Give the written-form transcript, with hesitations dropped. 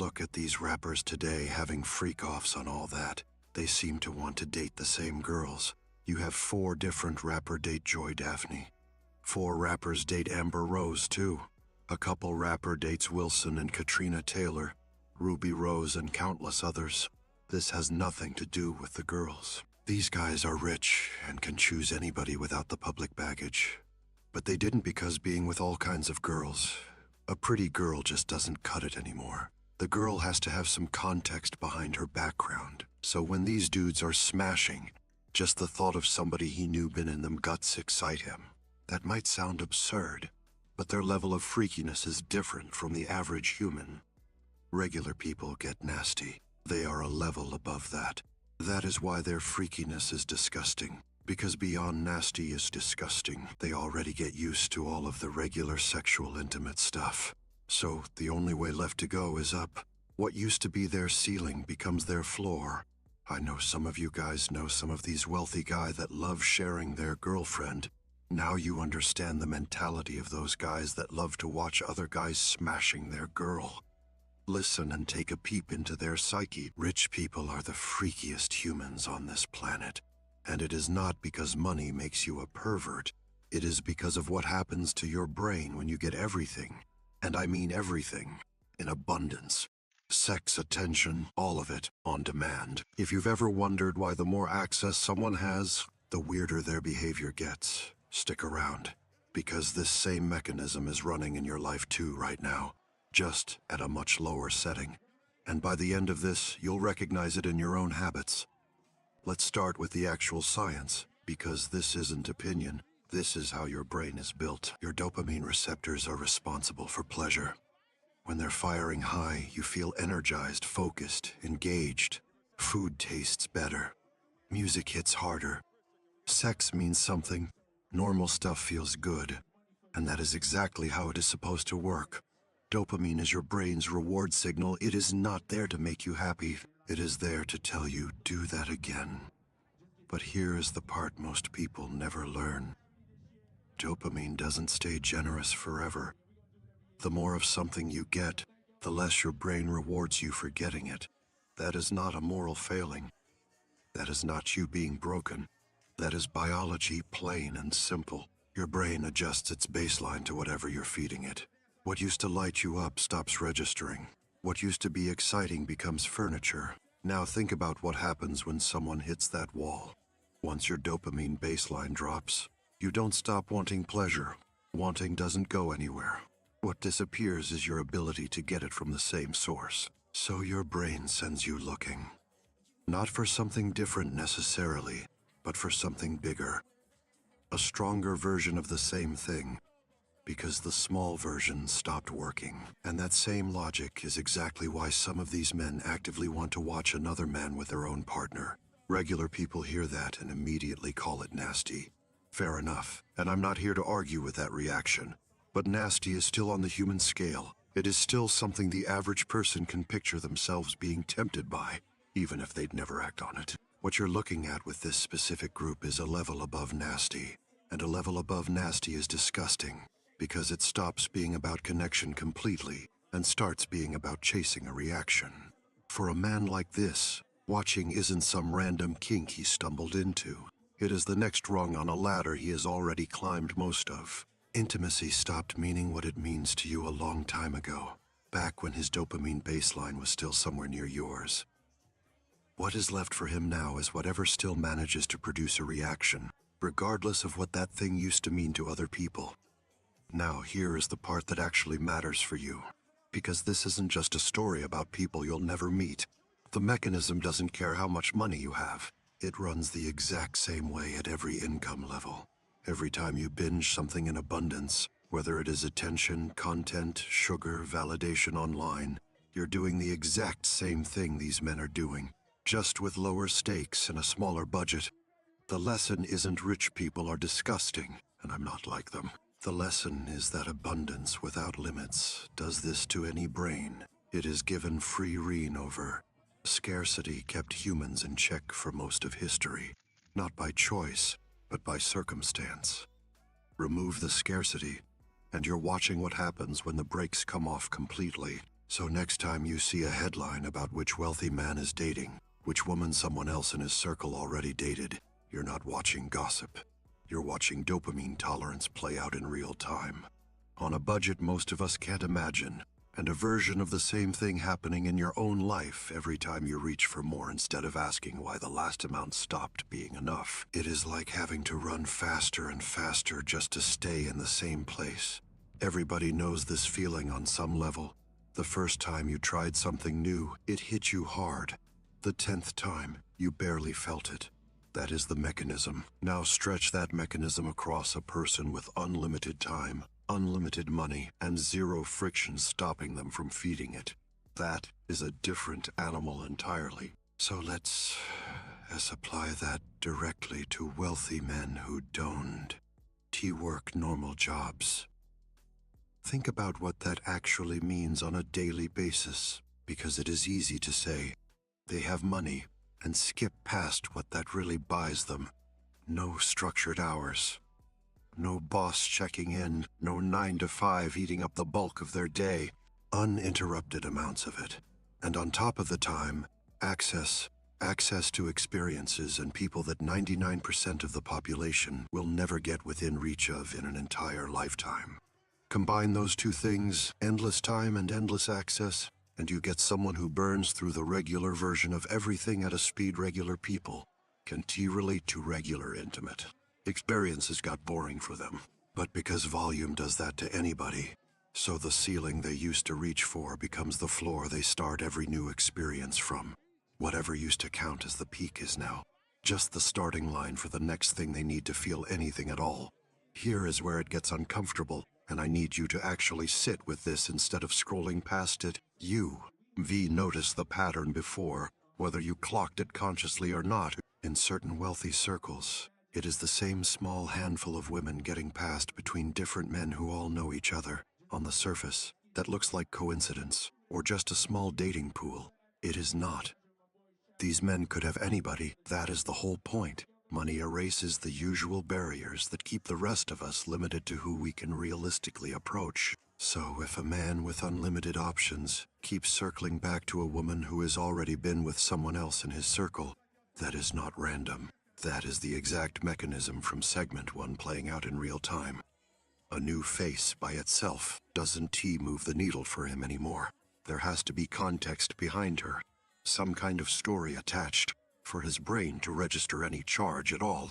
look at these rappers today having freak-offs on all that. They seem to want to date the same girls. You have 4 different rapper date Joy Daphne. 4 rappers date Amber Rose, too. A couple rapper dates Wilson and Katrina Taylor, Ruby Rose, and countless others. This has nothing to do with the girls. These guys are rich and can choose anybody without the public baggage. But they didn't because being with all kinds of girls. A pretty girl just doesn't cut it anymore. The girl has to have some context behind her background. So when these dudes are smashing, just the thought of somebody he knew been in them guts excite him. That might sound absurd, but their level of freakiness is different from the average human. Regular people get nasty. They are a level above that. That is why their freakiness is disgusting. Because beyond nasty is disgusting, they already get used to all of the regular sexual intimate stuff. So the only way left to go is up. What used to be their ceiling becomes their floor. I know some of you guys know some of these wealthy guys that love sharing their girlfriend. Now you understand the mentality of those guys that love to watch other guys smashing their girl. Listen and take a peep into their psyche. Rich people are the freakiest humans on this planet. And it is not because money makes you a pervert. It is because of what happens to your brain when you get everything, and I mean everything, in abundance. Sex, attention, all of it, on demand. If you've ever wondered why the more access someone has, the weirder their behavior gets, stick around. Because this same mechanism is running in your life too right now, just at a much lower setting. And by the end of this, you'll recognize it in your own habits. Let's start with the actual science, because this isn't opinion. This is how your brain is built. Your dopamine receptors are responsible for pleasure. When they're firing high, you feel energized, focused, engaged. Food tastes better. Music hits harder. Sex means something. Normal stuff feels good. And that is exactly how it is supposed to work. Dopamine is your brain's reward signal. It is not there to make you happy. It is there to tell you, do that again. But here is the part most people never learn. Dopamine doesn't stay generous forever. The more of something you get, the less your brain rewards you for getting it. That is not a moral failing. That is not you being broken. That is biology, plain and simple. Your brain adjusts its baseline to whatever you're feeding it. What used to light you up stops registering. What used to be exciting becomes furniture. Now think about what happens when someone hits that wall. Once your dopamine baseline drops, you don't stop wanting pleasure. Wanting doesn't go anywhere. What disappears is your ability to get it from the same source. So your brain sends you looking. Not for something different necessarily, but for something bigger. A stronger version of the same thing. Because the small version stopped working. And that same logic is exactly why some of these men actively want to watch another man with their own partner. Regular people hear that and immediately call it nasty. Fair enough, and I'm not here to argue with that reaction. But nasty is still on the human scale. It is still something the average person can picture themselves being tempted by, even if they'd never act on it. What you're looking at with this specific group is a level above nasty. And a level above nasty is disgusting. Because it stops being about connection completely and starts being about chasing a reaction. For a man like this, watching isn't some random kink he stumbled into. It is the next rung on a ladder he has already climbed most of. Intimacy stopped meaning what it means to you a long time ago, back when his dopamine baseline was still somewhere near yours. What is left for him now is whatever still manages to produce a reaction, regardless of what that thing used to mean to other people. Now here is the part that actually matters for you. Because this isn't just a story about people you'll never meet. The mechanism doesn't care how much money you have. It runs the exact same way at every income level. Every time you binge something in abundance, whether it is attention, content, sugar, validation online, you're doing the exact same thing these men are doing, just with lower stakes and a smaller budget. The lesson isn't rich people are disgusting, and I'm not like them. The lesson is that abundance without limits does this to any brain. It is given free rein over. Scarcity kept humans in check for most of history, not by choice, but by circumstance. Remove the scarcity, and you're watching what happens when the brakes come off completely. So next time you see a headline about which wealthy man is dating, which woman someone else in his circle already dated, you're not watching gossip. You're watching dopamine tolerance play out in real time. On a budget most of us can't imagine, and a version of the same thing happening in your own life every time you reach for more instead of asking why the last amount stopped being enough. It is like having to run faster and faster just to stay in the same place. Everybody knows this feeling on some level. The first time you tried something new, it hit you hard. The 10th time, you barely felt it. That is the mechanism. Now stretch that mechanism across a person with unlimited time, unlimited money, and zero friction stopping them from feeding it. That is a different animal entirely. So let's apply that directly to wealthy men who don't work normal jobs. Think about what that actually means on a daily basis, because it is easy to say they have money and skip past what that really buys them. No structured hours. No boss checking in, no 9 to 5 eating up the bulk of their day. Uninterrupted amounts of it. And on top of the time, access to experiences and people that 99% of the population will never get within reach of in an entire lifetime. Combine those two things, endless time and endless access, and you get someone who burns through the regular version of everything at a speed regular people can relate to regular intimate. Experiences got boring for them, but because volume does that to anybody, so the ceiling they used to reach for becomes the floor they start every new experience from. Whatever used to count as the peak is now just the starting line for the next thing they need to feel anything at all. Here is where it gets uncomfortable, and I need you to actually sit with this instead of scrolling past it. You, V, noticed the pattern before, whether you clocked it consciously or not. In certain wealthy circles, it is the same small handful of women getting passed between different men who all know each other. On the surface, that looks like coincidence, or just a small dating pool. It is not. These men could have anybody. That is the whole point. Money erases the usual barriers that keep the rest of us limited to who we can realistically approach. So if a man with unlimited options keeps circling back to a woman who has already been with someone else in his circle, that is not random. That is the exact mechanism from segment 1 playing out in real time. A new face by itself doesn't move the needle for him anymore. There has to be context behind her, some kind of story attached, for his brain to register any charge at all.